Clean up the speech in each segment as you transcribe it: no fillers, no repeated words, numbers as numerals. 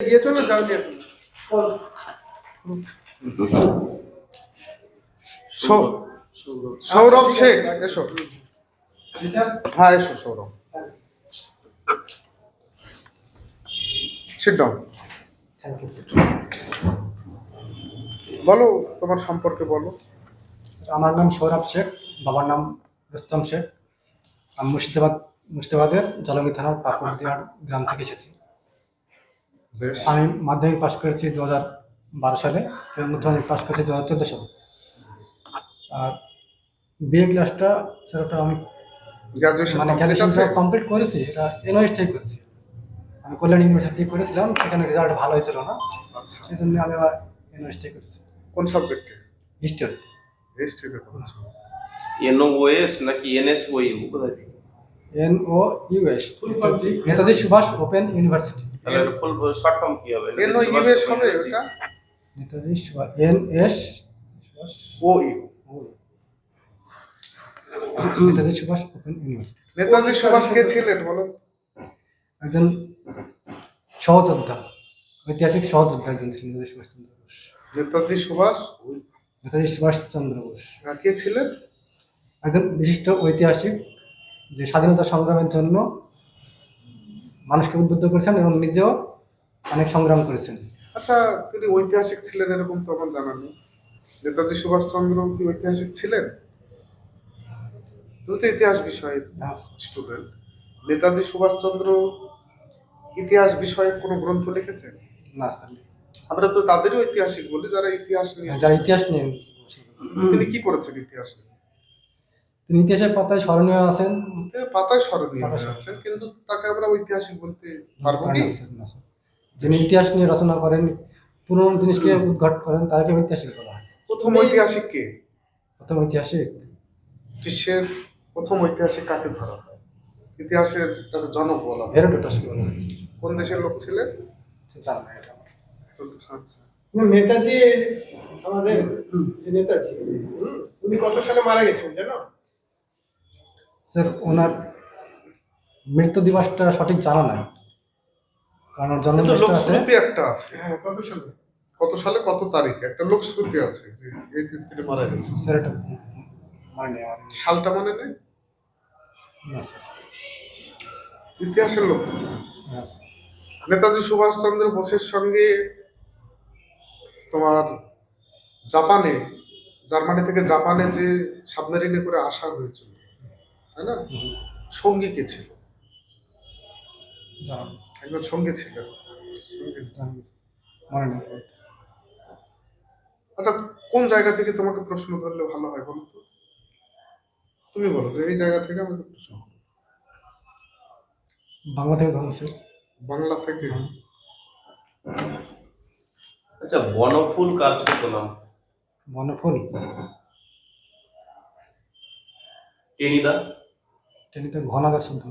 গিয়েছো না যাওনি এখন? সৌরভ শেখ, এসো। হ্যাঁ এসো Sourav, sit down. Thank you sir. বলো তোমার সম্পর্কে বলো। স্যার আমার নাম সৌরভ শেখ, বাবার নাম রুস্তম শেখ। আমি মুর্শিদাবাদের জলঙ্গি থানার পাকুড়দিয়ার গ্রাম থেকে এসেছি। বেশ। আমি মাধ্যমিক পাস করেছি 2012 সালে এবং উচ্চ মাধ্যমিক পাস করেছি 2014 সালে। আর বিএ ক্লাসটা স্যার ওটা আমি গ্র্যাজুয়েশনটা কমপ্লিট করেছি, এটা এনওএস থেকে করেছি। আমি কল্যাণ ইউনিভার্সিটি করেছিলাম, সেখানে রেজাল্ট ভালো হয়েছিল না, আচ্ছা, সেই জন্য আমি আবার এনওএস থেকে করেছি। কোন সাবজেক্টে? হিস্টোরি। হিস্ট্রিতে করেছো? এনওএস নাকি এনএসওই কোথায় থেকে? NOUS, Netaji Subhas open university. তাহলে এর ফুল শর্ট ফর্ম কি হবে? এনওইউএস হবে ওটা? Netaji Subhas NS OU. Netaji Subhas open university. Netaji Subhas কে ছিলেন বলো? একজন সহযোদ্ধা, ঐতিহাসিক সহযোদ্ধা একজন ছিলেন নেতাজি সুভাষ চন্দ্র বোস। নেতাজি সুভাষ নেতাজি সুভাষ চন্দ্র বোস কে ছিলেন? একজন বিশিষ্ট ঐতিহাসিক, যে স্বাধীনতা সংগ্রামের জন্য মানুষকে উদ্বুদ্ধ করেছেন এবং নিজেও অনেক সংগ্রাম করেছেন। আচ্ছা, তিনি ঐতিহাসিক ছিলেন এরকম তো আমার জানা নেই। নেতাজি সুভাষ চন্দ্র কি ঐতিহাসিক ছিলেন? তুমি তো ইতিহাস বিষয়ের স্টুডেন্ট। নেতাজি সুভাষ চন্দ্র ইতিহাস বিষয়ে কোনো গ্রন্থ লিখেছেন? না স্যার, আমরা তো তাদেরই ঐতিহাসিক বলি যারা ইতিহাস নিয়ে। যারা ইতিহাস নিয়ে তিনি কি করেছেন ইতিহাস নিয়ে? তিনি ইতিহাসের পাতায় স্মরণীয় আছেন, পাতায় স্মরণীয় হয়ে আছেন, কিন্তু তাকে আমরা ঐতিহাসিক বলতে পারবো কি? যিনি ইতিহাস নিয়ে রচনা করেন, পুরনো জিনিসকে উদ্ঘাট করেন, তাকে ঐতিহাসিক বলা হয়। প্রথম ঐতিহাসিক কে? প্রথম ঐতিহাসিক বিশ্বের প্রথম ঐতিহাসিক কাকে ধরা হয়? ইতিহাসের তাকে জনক বলা হয়। হেরোডোটাসকে বলা হয়। কোন দেশের লোক ছিলেন? জানা নাই এটা। আচ্ছা, নেতাজি, আমাদের যে নেতাজি, উনি কত সালে মারা গেছেন জানো? স্যার ওনার মৃত্যু দিবসটা সঠিক জানা নাই, কারণ ওর কিন্তু জন্মদিবসটা আছে। লোকশ্রুতি একটা আছে। হ্যাঁ, কত সালে? কত সালে কত তারিখে একটা লোকশ্রুতি আছে যে এই দিন তিনি মারা গেছেন। স্যার এটা মনে নেই আমার। সালটা মনে নেই? না স্যার। ইতিহাসের লোক তো। হ্যাঁ স্যার। নেতাজি সুভাষ চন্দ্র বোসের সঙ্গে তোমার জাপানে, জার্মানি থেকে জাপানে যে সাবমেরিনে করে আসা হয়েছিল, তাই না? সঙ্গী কে ছিল? জানা নেই। একজন সঙ্গী ছিলেন। জানা নেই স্যার। মনে নেই। আচ্ছা, কোন জায়গা থেকে তোমাকে প্রশ্ন ধরলে ভালো হয় বলো তো? তুমি বলো যে এই জায়গা থেকে আমাকে প্রশ্ন করো। বাংলা থেকে ধরুন স্যার। বাংলা থেকে? আচ্ছা, বনফুল কার ছোট নাম? বনফুল টেনিদা? টেনিতে ঘনাদার শুদ্ধ।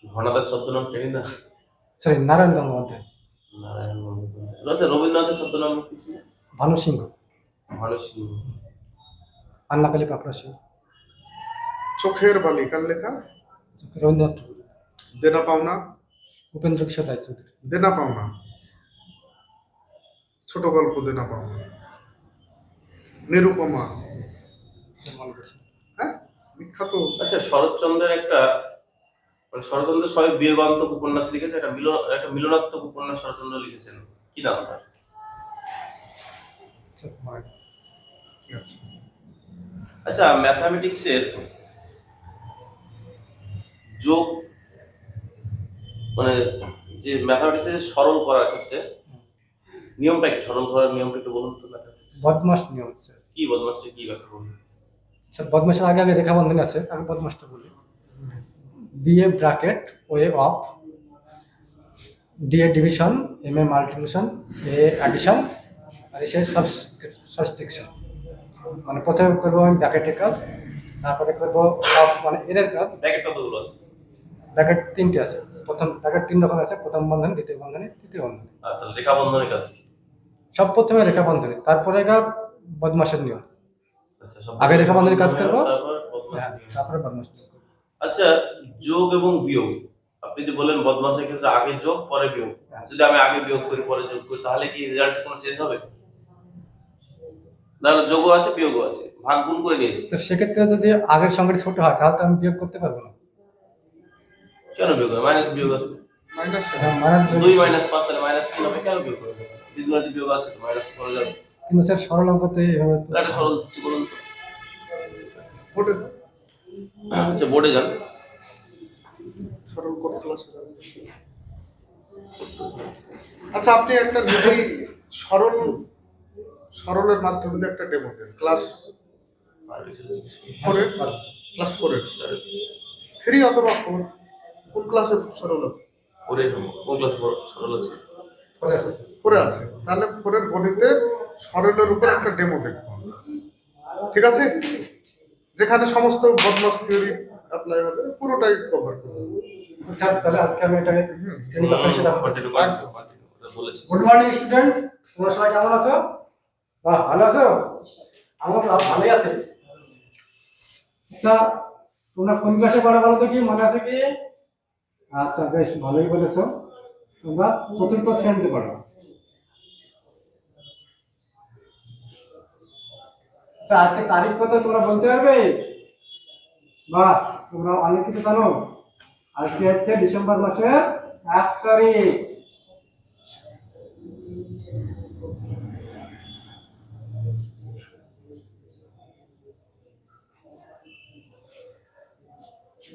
ঘনাদার ছদ্মনাম টেনিদা? সরি, নারায়ণ গঙ্গোপাধ্যায়। নারায়ণ গঙ্গোপাধ্যায়। আচ্ছা, রবীন্দ্রনাথের ছদ্মনাম কি ছিল? ভানু সিংহ। ভানু সিংহ। আন্নাকালী কাকড়া সিং। চোখের বালি কার লেখা? রবীন্দ্রনাথ ঠাকুর। দেনা পাওনা? উপেন্দ্র কিশোর রায়চৌধুরী। দেনা পাওনা, ছোট গল্প দেনা পাওনা। নিরুপমা, স্যার মনে করছি। হ্যাঁ বিখ্যাত। আচ্ছা, শরৎচন্দ্রের একটা মানে শরৎচন্দ্র সবাই বিয়োগান্তক উপন্যাস লিখেছে, একটা মিলনাত্মক উপন্যাস শরৎচন্দ্র লিখেছেন, কি নাম তার? স্যার মনে নেই। আচ্ছা, আচ্ছা, ম্যাথামেটিক্সের যোগ মানে যে ম্যাথামেটিক্সের সরল করার ক্ষেত্রে নিয়মটা কি? সরল করার নিয়মটা একটু বলুন তো। ম্যাথামেটিক্স বদমাস নিয়ম স্যার। কি বদমাসটা কি ব্যাখ্যা করুন? স্যার বদমাসের আগে আগে রেখা বন্ধনী আছে, আমি বদমাসটা বলি। BA bracket way of, DA division, MA multiplication, AA addition, আর এসে সাবস্ট্রাকশন। মানে প্রথমে করবো আমি ব্র্যাকেটের কাজ, তারপরে করবো অফ মানে এর কাজ। ব্র্যাকেট কতগুলো আছে? ব্র্যাকেট 3টি আছে। প্রথম ব্র্যাকেট 3 রকম আছে, প্রথম বন্ধনী, দ্বিতীয় বন্ধনী, তৃতীয় বন্ধনী। আর তাহলে রেখা বন্ধনের কাজ কি? সব প্রথমে রেখা বন্ধনী, তারপরে বদমাসের নিয়ম। আচ্ছা, সব আগে রেখা বন্ধনের কাজ করবো, তারপর বদমাসের নিয়ম। তারপরে বদমাস নিয়ম। আচ্ছা, যোগ এবং বিয়োগ আপনি যে বললেন বদমাশের ক্ষেত্রে আগে যোগ পরে বিয়োগ, যদি আমি আগে বিয়োগ করি পরে যোগ করি তাহলে কি রেজাল্টে কোনো চেঞ্জ হবে? তাহলে যোগও আছে বিয়োগও আছে, ভাগ গুণ করে নিয়েছি। তো সেক্ষেত্রে যদি আগের সংখ্যাটি ছোট হয় তাহলে তো আমি বিয়োগ করতে পারবো না। কেন বিয়োগ হবে? মাইনাস বিয়োগ আসবে। মাইনাস মাইনাস 2 মাইনাস 5 তাহলে মাইনাস 3 হবে, কেন বিয়োগ করবে? বীজগণিত বিয়োগ আছে তো মাইনাস করে যাবে। কিন্তু স্যার সরল অঙ্কতে এভাবে তো একটা সরল কিছু বলুন তো। বোর্ডে আচ্ছা বোর্ডে যান। সরল কোড ক্লাসে যাবে। আচ্ছা আপনি একটা নিজেই সরলের মাধ্যমে দিয়ে একটা ডেমো দেন ক্লাস 4 এর, ক্লাস 4 এর 3 অথবা 4 কোন ক্লাসে সরল আছে? ওরে কোন ক্লাস সরল আছে? 4 এ আছে, তাহলে 4 এর গণিতের সরলের উপর একটা ডেমো দেখবো আমরা। ঠিক আছে, যেখানে সমস্ত বদমাস থিওরি অ্যাপ্লাই হবে, পুরোটাই কভার করবে। স্যার তাহলে আজকে আমি এটা শ্রেণী কক্ষের সাথে কন্টিনিউ করুন, ওটা বলেছি। গুড মর্নিং স্টুডেন্ট, তোমরা সবাই কেমন আছো? বাহ, ভালো আছো? আমরা ভালোই আছি। আচ্ছা তোমরা কোন ক্লাসে পড়ো বলো তো, কি মনে আছে কি? আচ্ছা বেশ ভালোই বলেছো, তোমরা চতুর্থ শ্রেণীতে পড়ো। আচ্ছা আজকে তারিখ কত তোমরা বলতে পারবে? বাহ, তোমরা অনেক কিছু জানো। আজকে হচ্ছে ডিসেম্বর মাসের 1 তারিখ।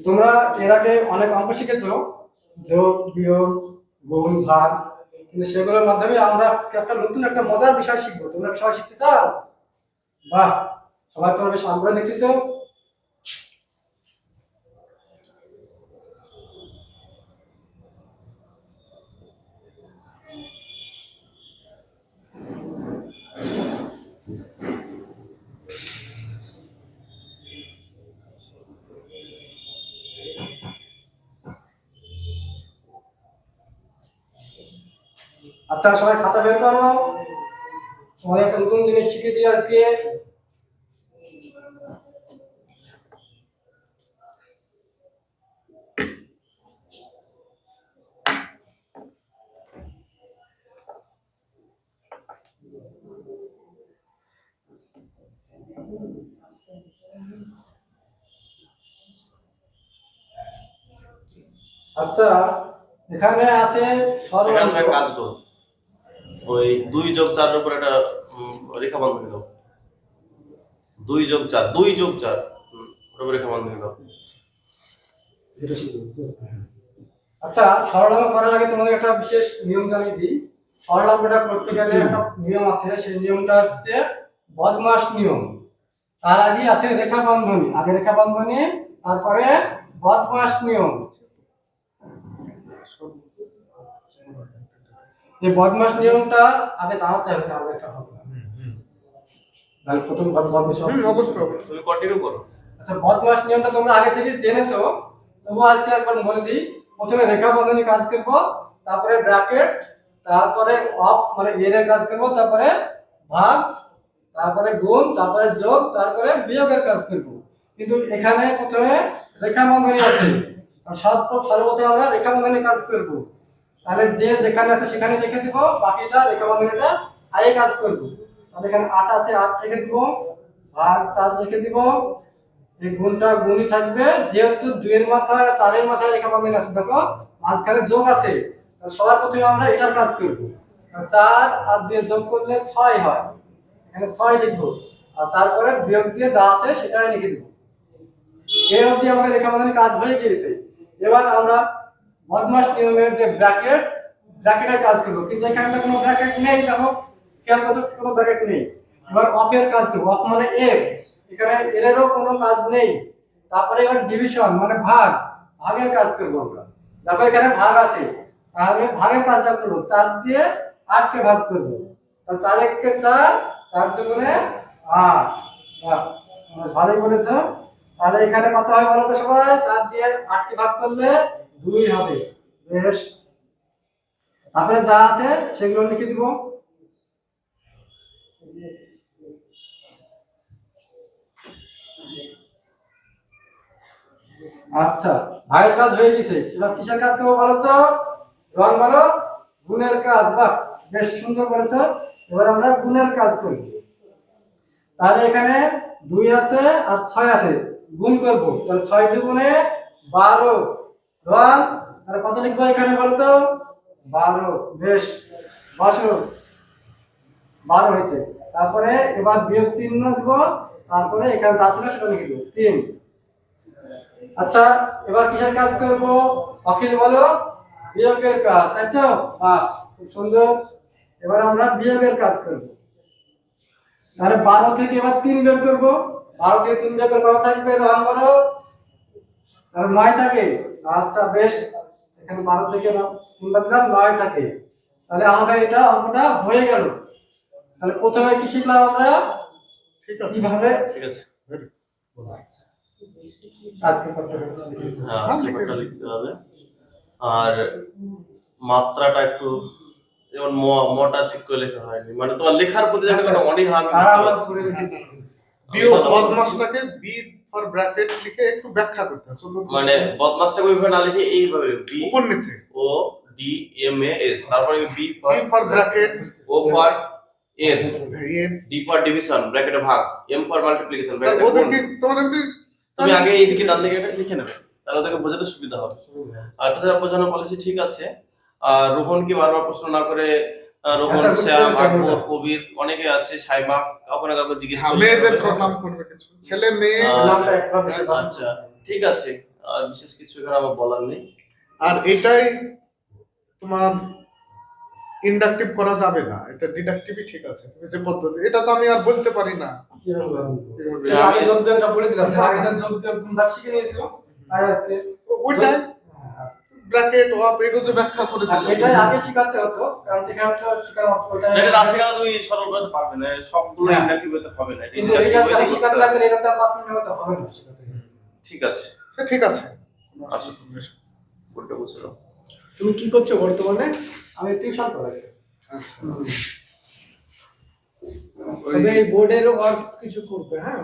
তোমরা এর আগে অনেক অঙ্ক শিখেছো, যোগ বিয়োগ গুণ ভাগ, কিন্তু সেগুলোর মাধ্যমে আমরা একটা নতুন একটা মজার বিষয় শিখবো। তোমরা কি সবাই শিখতে চাও? বাহ, সবাই তোমরা বেশ আগ্রহ দেখছি তো। আচ্ছা সবাই খাতা বের করো, তোমাদের একটা নতুন জিনিস শিখে দিই আজকে। আচ্ছা এখানে আছে সরল এখানে তুমি এক অঙ্ক। কাজ করো, ওই 2 যোগ 4 এর উপর একটা রেখা বন্ধনী দাও। 2 যোগ 4 2 যোগ 4 ওর উপর রেখা বন্ধনী দাও। আচ্ছা সরল অঙ্ক করার আগে তোমাদের একটা বিশেষ নিয়ম জানিয়ে দিই। সরল অঙ্কটা করতে গেলে একটা নিয়ম আছে, সেই নিয়মটা হচ্ছে বদমাশ নিয়ম। তার আগে আছে রেখা বন্ধনী, আগে রেখা বন্ধনী তারপরে বদমাশ নিয়ম। এই বদমাশ নিয়মটা আগে জানাতে হবে, তাহলে একটা হবে না। তাহলে প্রথম বদমাশ অবশ্যই তুমি কন্টিনিউ করো। আচ্ছা বদমাশ নিয়মটা তোমরা আগে থেকে জেনেছো, তবু আজকে একবার বলে দিই। প্রথমে রেখা বন্ধনী কাজ করব, তারপরে ব্র্যাকেট, তারপরে অফ মানে এর কাজ করব, তারপরে ভাগ, তারপরে গুণ, তারপরে যোগ, তারপরে বিয়োগের কাজ করব। কিন্তু এখানে প্রথমে রেখা বন্ধনী আছে, আর সর্বপ্রথমে আমরা রেখা বন্ধনী কাজ করব। তাহলে যে যেখানে আছে সেখানে রেখে দিব, বাকিটা রেখা বন্ধনীটা আগে কাজ করব। তাহলে এখানে 8 আছে, 8 রেখে দিব, ভাগ 4 রেখে দিব, এই গুণটা গুণই থাকবে, যেহেতু 2 এর মাথায় 4 এর মাথায় রেখা বন্ধনী আছে, দেখো মাঝখানে যোগ আছে, তাহলে সবার প্রথমে আমরা এটার কাজ করব। 4 আর 2 যোগ করলে 6 হয়, এখানে 6 লিখবো, আর তারপরে বিয়োগ দিয়ে যা আছে সেটাই লিখে দেব। এই অবধি আমাদের রেখা বন্ধনী কাজ হয়ে গিয়েছে। এবার আমরা বদমাশ নিয়মের যে ব্র্যাকেটের কাজ করব, কিন্তু এখানে কোনো ব্র্যাকেট নেই, দেখো খেয়াল করো কোনো ব্র্যাকেট নেই। এবার অফের কাজ করব, অফ মানে এর, এখানে এরও কোনো কাজ নেই। তারপরে এবার ডিভিশন মানে ভাগ, ভাগের কাজ করব আমরা। দেখো এখানে ভাগ আছে, তাহলে ভাগের কাজটা করব, 4 দিয়ে 8 কে ভাগ করব। তাহলে 4 1 কে 4, 4 দুগুণে 8। বাহ, তোমরা ভালোই বলেছো। তাহলে এখানে কত হয় বলো তো সবাই? 4 দিয়ে 8 কে ভাগ করলে 2 হবে। বেশ, তারপরে যা আছে সেগুলো লিখে দিব। আচ্ছা, ভাইয়ের কাজ হয়ে গেছে, এবার কিসের কাজ করবো বলো তো? রং বলো। গুণের কাজ। বাহ, বেশ সুন্দর বলেছো। এবার আমরা গুণের কাজ করি। তাহলে এখানে 2 আছে আর 6 আছে, গুণ করবো। তাহলে 6 দুগুণে 12। রং, তাহলে কত লিখবো এখানে বলো তো? 12। বেশ, বসো। 12 হয়েছে। তারপরে এবার বিয়োগ চিহ্ন দিব, তারপরে এখানে যা ছিল সেটা লিখে দেবো, 3। আচ্ছা, এবার কিসের কাজ করব? অখিল বলো। বিয়োগের কাজ, তাই তো? বাহ, খুব সুন্দর। এবার আমরা বিয়োগের কাজ করব। তাহলে 12 থেকে এবার 3 বিয়োগ করব। 12 থেকে 3 বিয়োগ করলে কত থাকবে? রহন বলো। তাহলে 9 থাকে। আচ্ছা বেশ, এখানে 12 থেকে 3 বাদ দিলাম, 9 থাকে। তাহলে আমাদের এটা অঙ্কটা হয়ে গেল। তাহলে প্রথমে কি শিখলাম আমরা? ঠিক আছে, কিভাবে ঠিক আছে। আজকে করতে হচ্ছে। হ্যাঁ, আজকে ব্যাপারটা লিখতে হবে। আর মাত্রাটা একটু, যেমন মটা ঠিক করে লেখা হয়নি, মানে তোমার লেখার প্রতি একটা কোনো অনীহা আমি বুঝতে পারছি। বিয়োগ বদমাসটাকে বি ফর ব্র্যাকেট লিখে একটু ব্যাখ্যা করতে হবে। চতুর্থ মানে বদমাসটাকে ওইভাবে না লিখে এইভাবে বি উপর নিচে O D M A S, তারপরে B B for bracket, O for এর, এর ডি ফর ডিভিশন ব্র্যাকেটে ভাগ, এম ফর মাল্টিপ্লিকেশন ব্র্যাকেটে ওদের গুণ। কি তোমার এমনি তুমি আগে এইদিকে ডান দিকে এটা লিখে নেবে, তাহলে ওদেরকে বোঝাতে সুবিধা হবে। আর তাছাড়া বোঝানোর পলিসি ঠিক আছে। আর রোহনকে বারবার প্রশ্ন না করে, রোহন, আচ্ছা, বুঝতে শ্যাম, পেরেছি আকবর, আমরা। কবির, অনেকে আছে, সাইমা, কাউকে না কাউকে জিজ্ঞেস করলে মেয়েদের হবে। নাম করবে কিছু, ছেলে মেয়ে। নামটা একবার বেশি ভালো। আচ্ছা, ঠিক আছে। আর বিশেষ কিছু এখানে আমার বলার নেই। আর এটাই তোমার ইন্ডাকটিভ করা যাবে না, এটা ডিডাকটিভই ঠিক আছে। তুমি যে পদ্ধতি, এটা তো আমি আর বলতে পারি না। আগে যোগ বিয়োগটা বলে দিলাম, আগে যে যোগ বিয়োগ গুণটা শিখে নিয়েছো, আর আজকে ওইটাই ব্র্যাকেট অফ এগুলো যে ব্যাখ্যা করে দিলাম। এটাই আগে শিখাতে হতো, কারণ এখানে তো শিখার মতো ওটা এটা রাশি কাজ তুমি সরল করতে পারবে না, সবগুলো হ্যাঁ। ইন্ডাকটিভ হতে হবে না, এটা কিন্তু inductive এটা হইতেই আমি করতে শিখাতে হবে। লাগলে এটা তো 5 মিনিটের মতো হবে না শিখাতে। ঠিক আছে, সে ঠিক আছে, আসো। বলটা বুঝে নাও। তুমি কি করছো বর্তমানে? আমি টিউশন করাইছি। আচ্ছা তবে এই বোর্ডেরও আর কিছু করবে, হ্যাঁ।